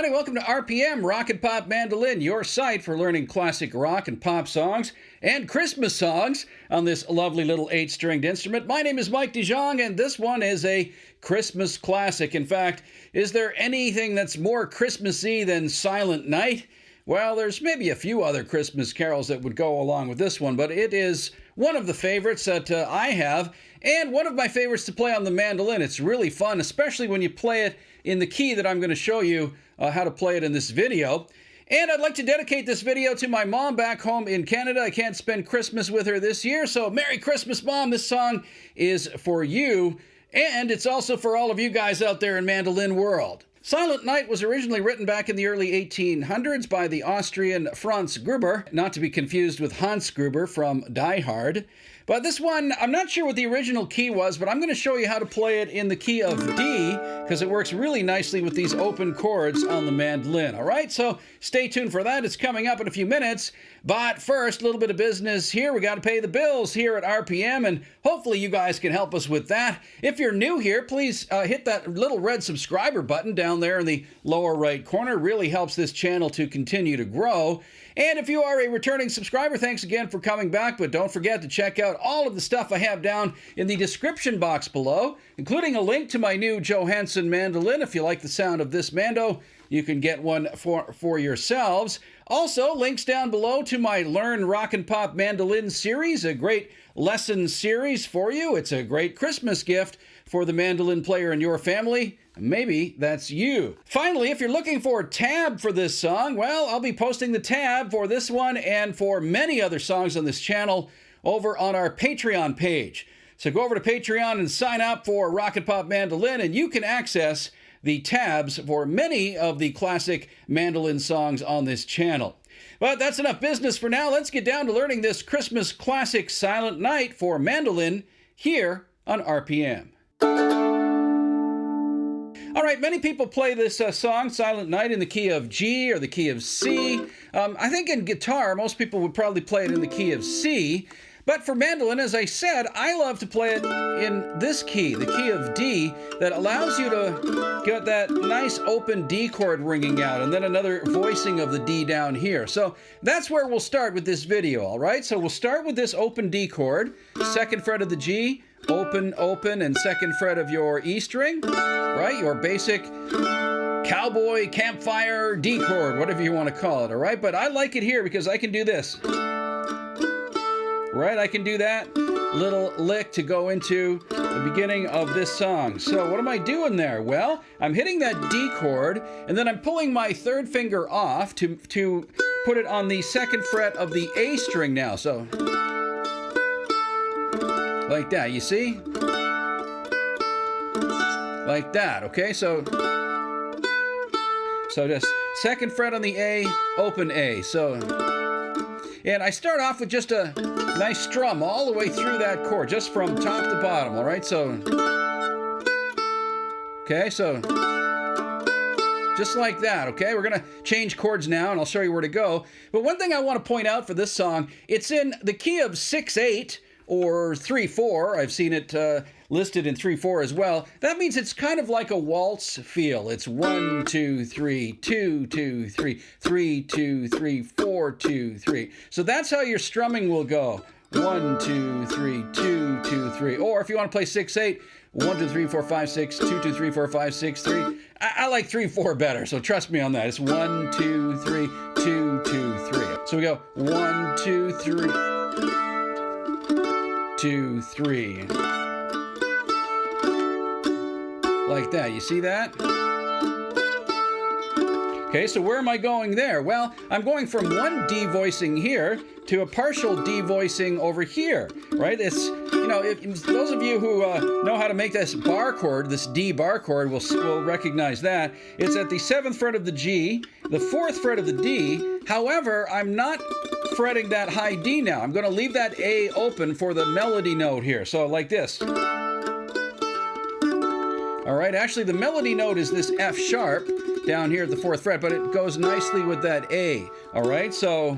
everybody. Welcome to RPM, Rock and Pop Mandolin, your site for learning classic rock and pop songs and Christmas songs on this lovely little 8-stringed instrument. My name is Mike DeJong, and this one is a Christmas classic. In fact, is there anything that's more Christmassy than Silent Night? Well, there's maybe a few other Christmas carols that would go along with this one, but it is one of the favorites that I have, and one of my favorites to play on the mandolin. It's really fun, especially when you play it in the key that I'm going to show you how to play it in this video. And I'd like to dedicate this video to my mom back home in Canada. I can't spend Christmas with her this year, so Merry Christmas, Mom. This song is for you, and it's also for all of you guys out there in mandolin world. Silent Night was originally written back in the early 1800s by the Austrian Franz Gruber, not to be confused with Hans Gruber from Die Hard. But this one, I'm not sure what the original key was, but I'm going to show you how to play it in the key of D, because it works really nicely with these open chords on the mandolin. All right, so stay tuned for that. It's coming up in a few minutes. But first, a little bit of business here. We got to pay the bills here at RPM, and hopefully you guys can help us with that. If you're new here, please hit that little red subscriber button down there in the lower right corner. It really helps this channel to continue to grow. And if you are a returning subscriber, thanks again for coming back, but don't forget to check out all of the stuff I have down in the description box below, including a link to my new Johansson mandolin. If you like the sound of this mando, you can get one for yourselves. Also, links down below to my Learn Rock and Pop Mandolin series, a great lesson series for you. It's a great Christmas gift for the mandolin player in your family. Maybe that's you. Finally, if you're looking for a tab for this song, well, I'll be posting the tab for this one and for many other songs on this channel over on our Patreon page. So go over to Patreon and sign up for Rock and Pop Mandolin, and you can access the tabs for many of the classic mandolin songs on this channel. But that's enough business for now. Let's get down to learning this Christmas classic Silent Night for mandolin here on RPM. All right, many people play this song, Silent Night, in the key of G or the key of C. I think in guitar, most people would probably play it in the key of C. But for mandolin, as I said, I love to play it in this key, the key of D, that allows you to get that nice open D chord ringing out, and then another voicing of the D down here. So that's where we'll start with this video, all right? So we'll start with this open D chord, 2nd fret of the G, open, open, and 2nd fret of your E string, right? Your basic cowboy, campfire, D chord, whatever you want to call it, all right? But I like it here because I can do this. Right, I can do that little lick to go into the beginning of this song. So what am I doing there? Well, I'm hitting that D chord, and then I'm pulling my 3rd finger off to put it on the 2nd fret of the A string now. So, like that, you see? Like that, okay? So just 2nd fret on the A, open A. So, and I start off with just a nice strum all the way through that chord, just from top to bottom, all right? So, okay, so just like that, okay? We're going to change chords now, and I'll show you where to go. But one thing I want to point out for this song, it's in the key of 6/8 or 3/4. I've seen it listed in 3/4 as well. That means it's kind of like a waltz feel. It's 1, 2, 3, 2, 2, 3, 3, 2, 3, 4, 2, 3. So that's how your strumming will go. 1, 2, 3, 2, 2, 3. Or if you want to play 6/8, 1, 2, 3, 4, 5, 6, 2, 2, 3, 4, 5, 6, 3. I like 3/4 better, so trust me on that. It's 1, 2, 3, 2, 2, 3. So we go 1, 2, 3, 2, 3. Like that, you see that? Okay, so where am I going there? Well, I'm going from one D voicing here to a partial D voicing over here, right? It's, you know, if those of you who know how to make this bar chord, this D bar chord, will recognize that. It's at the 7th fret of the G, the 4th fret of the D. However, I'm not fretting that high D now. I'm going to leave that A open for the melody note here. So like this. All right, actually the melody note is this F sharp down here at the 4th fret, but it goes nicely with that A. All right, so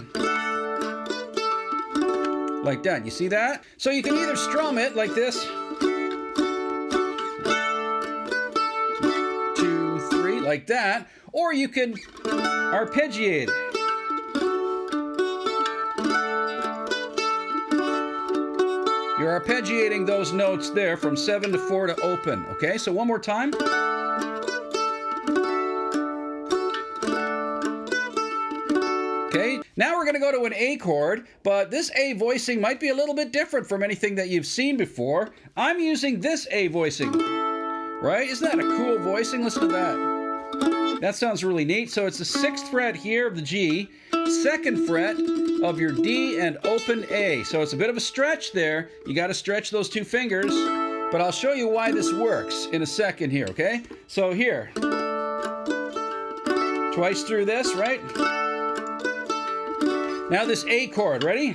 like that, you see that? So you can either strum it like this, 2, 3, like that, or you can arpeggiate it. You're arpeggiating those notes there from 7 to 4 to open. Okay, so one more time. Okay, now we're going to go to an A chord, but this A voicing might be a little bit different from anything that you've seen before. I'm using this A voicing, right? Isn't that a cool voicing? Listen to that. That sounds really neat. So it's the 6th fret here of the G, 2nd fret of your D, and open A. So it's a bit of a stretch there. You got to stretch those 2 fingers, but I'll show you why this works in a second here, okay? So here, twice through this, right? Now this A chord, ready?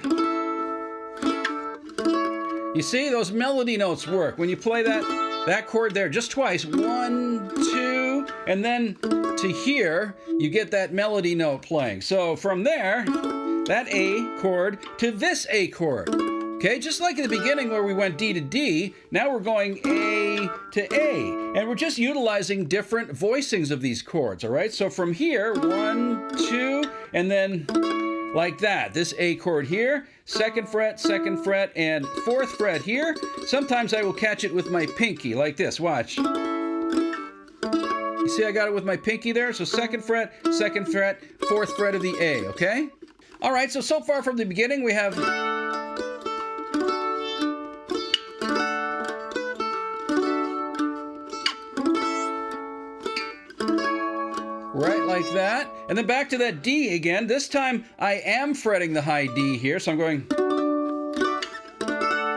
You see, those melody notes work. When you play that chord there just twice, 1, 2, and then to here, you get that melody note playing. So from there, that A chord to this A chord. Okay, just like at the beginning where we went D to D, now we're going A to A. And we're just utilizing different voicings of these chords, all right? So from here, 1, 2, and then like that. This A chord here, 2nd fret, 2nd fret, and 4th fret here. Sometimes I will catch it with my pinky, like this. Watch. You see I got it with my pinky there? So 2nd fret, 2nd fret, 4th fret of the A, okay? All right, so far from the beginning, we have... right like that. And then back to that D again. This time I am fretting the high D here, so I'm going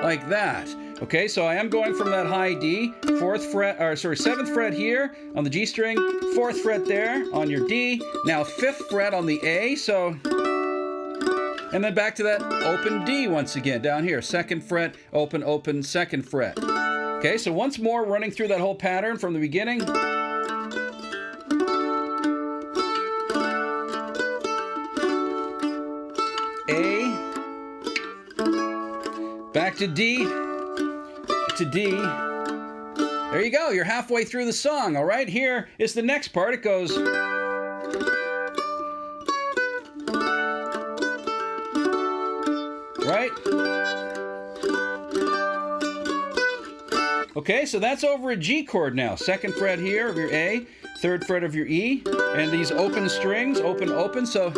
like that. Okay, so I am going from that high D, 7th fret here on the G string, 4th fret there on your D, now 5th fret on the A, so, and then back to that open D once again, down here, 2nd fret, open, open, 2nd fret. Okay, so once more, running through that whole pattern from the beginning. A, back to D, to D. There you go, you're halfway through the song, all right? Here is the next part. It goes... right? Okay, so that's over a G chord now. 2nd fret here of your A, 3rd fret of your E, and these open strings, open, open, so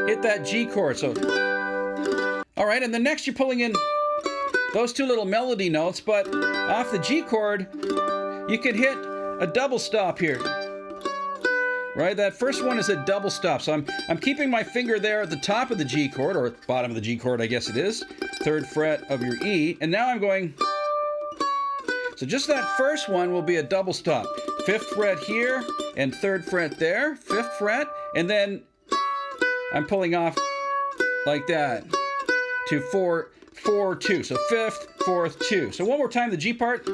hit that G chord. So, all right, and then next you're pulling in those 2 little melody notes, but off the G chord, you could hit a double stop here. Right, that first one is a double stop. So I'm keeping my finger there at the top of the G chord, or bottom of the G chord, I guess it is. 3rd fret of your E, and now I'm going. So just that first one will be a double stop. 5th fret here, and 3rd fret there, 5th fret, and then I'm pulling off like that to 4, 4, 2. So 5th, 4th, 2. So one more time, the G part.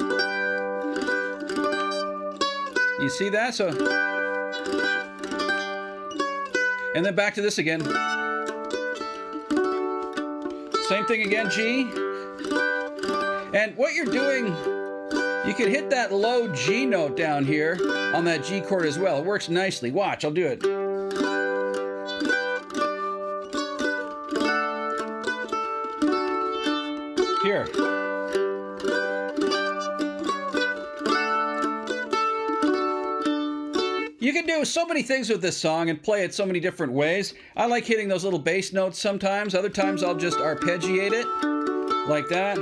You see that? So, and then back to this again. Same thing again, G. And what you're doing, you can hit that low G note down here on that G chord as well. It works nicely. Watch, I'll do it. Here. You can do so many things with this song and play it so many different ways. I like hitting those little bass notes sometimes. Other times I'll just arpeggiate it like that.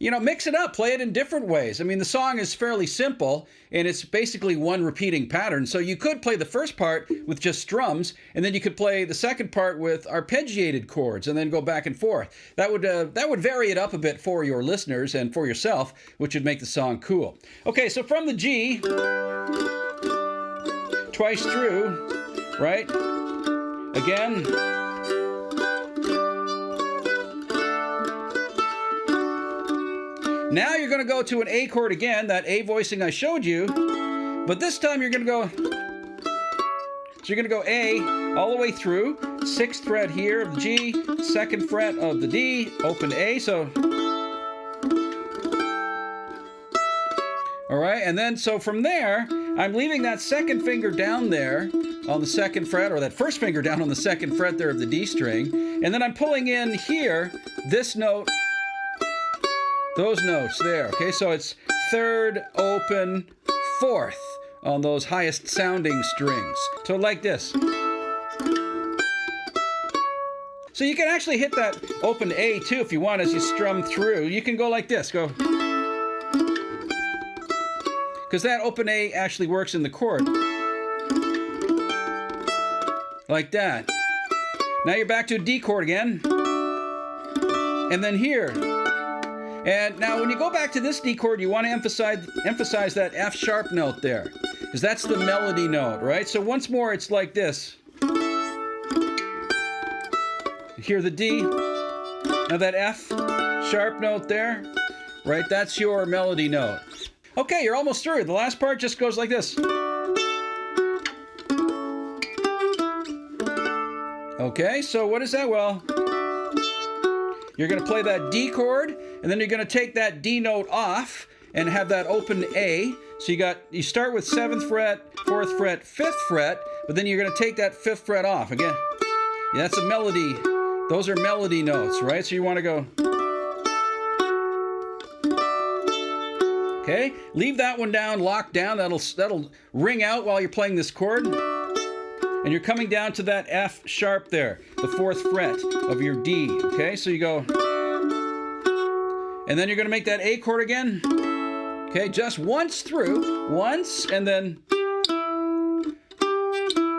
You know, mix it up, play it in different ways. I mean, the song is fairly simple, and it's basically one repeating pattern. So you could play the first part with just strums, and then you could play the second part with arpeggiated chords, and then go back and forth. That would vary it up a bit for your listeners and for yourself, which would make the song cool. Okay, so from the G, twice through, right? Again. Now you're going to go to an A chord again, that A voicing I showed you, but this time you're going to go, so you're going to go A all the way through, 6th fret here of the G, 2nd fret of the D, open A, so, all right, and then so from there, I'm leaving that second finger down there on the second fret, or that first finger down on the second fret there of the D string, and then I'm pulling in here, this note, those notes there, okay? So it's third, open, fourth on those highest sounding strings. So like this. So you can actually hit that open A too if you want as you strum through. You can go like this, go. Because that open A actually works in the chord. Like that. Now you're back to a D chord again. And then here. And now when you go back to this D chord, you want to emphasize that F sharp note there. Because that's the melody note, right? So once more, it's like this. Hear the D. Now that F sharp note there, right? That's your melody note. Okay, you're almost through. The last part just goes like this. Okay, so what is that? Well, you're going to play that D chord, and then you're going to take that D note off and have that open A. So you start with 7th fret, 4th fret, 5th fret, but then you're going to take that 5th fret off. Again, yeah, that's a melody. Those are melody notes, right? So you want to go. Okay, leave that one down, locked down. That'll ring out while you're playing this chord. And you're coming down to that F sharp there, the 4th fret of your D. Okay, so you go. And then you're going to make that A chord again. Okay, just once through, once, and then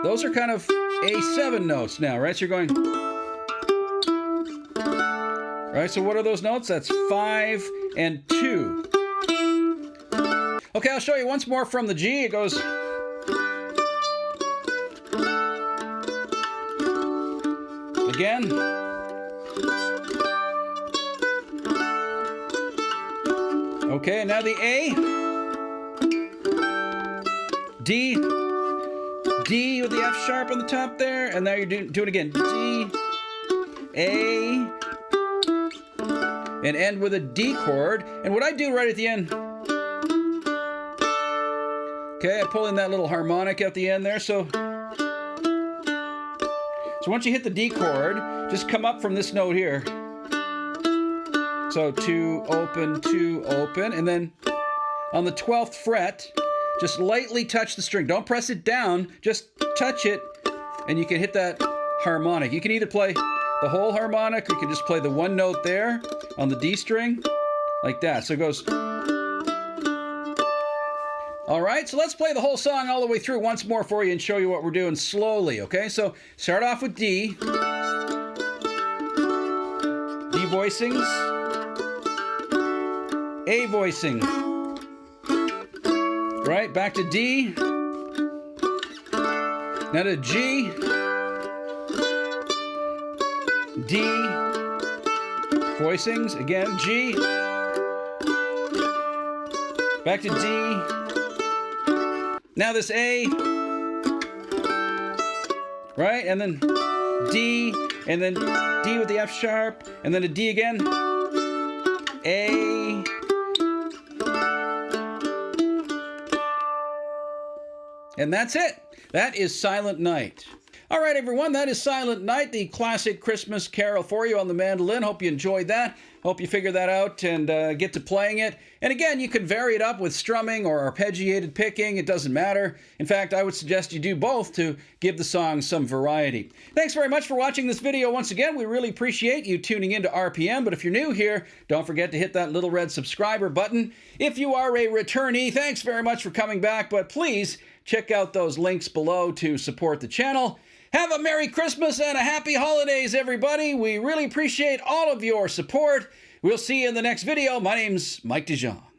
those are kind of A7 notes now, right? So you're going. Right, so what are those notes? That's 5 and 2. Okay, I'll show you once more from the G. It goes. Again. Okay, now the A. D. D with the F sharp on the top there. And now you're doing it again. D. A. And end with a D chord. And what I do right at the end. Okay, I pull in that little harmonic at the end there. So once you hit the D chord, just come up from this note here. So 2, open, and then on the 12th fret, just lightly touch the string. Don't press it down, just touch it, and you can hit that harmonic. You can either play the whole harmonic, or you can just play the one note there on the D string, like that. So it goes. All right, so let's play the whole song all the way through once more for you and show you what we're doing slowly, okay? So start off with D. D voicings. A voicing. Right, back to D. Now to G. D. Voicings, again, G. Back to D. Now this A, right, and then D, and then D with the F sharp, and then a D again, A, and that's it. That is Silent Night. All right, everyone, that is Silent Night, the classic Christmas carol for you on the mandolin. Hope you enjoyed that. Hope you figure that out and get to playing it. And again, you can vary it up with strumming or arpeggiated picking. It doesn't matter. In fact, I would suggest you do both to give the song some variety. Thanks very much for watching this video once again. We really appreciate you tuning into RPM. But if you're new here, don't forget to hit that little red subscriber button. If you are a returnee, thanks very much for coming back. But please check out those links below to support the channel. Have a Merry Christmas and a Happy Holidays, everybody. We really appreciate all of your support. We'll see you in the next video. My name's Mike DeJong.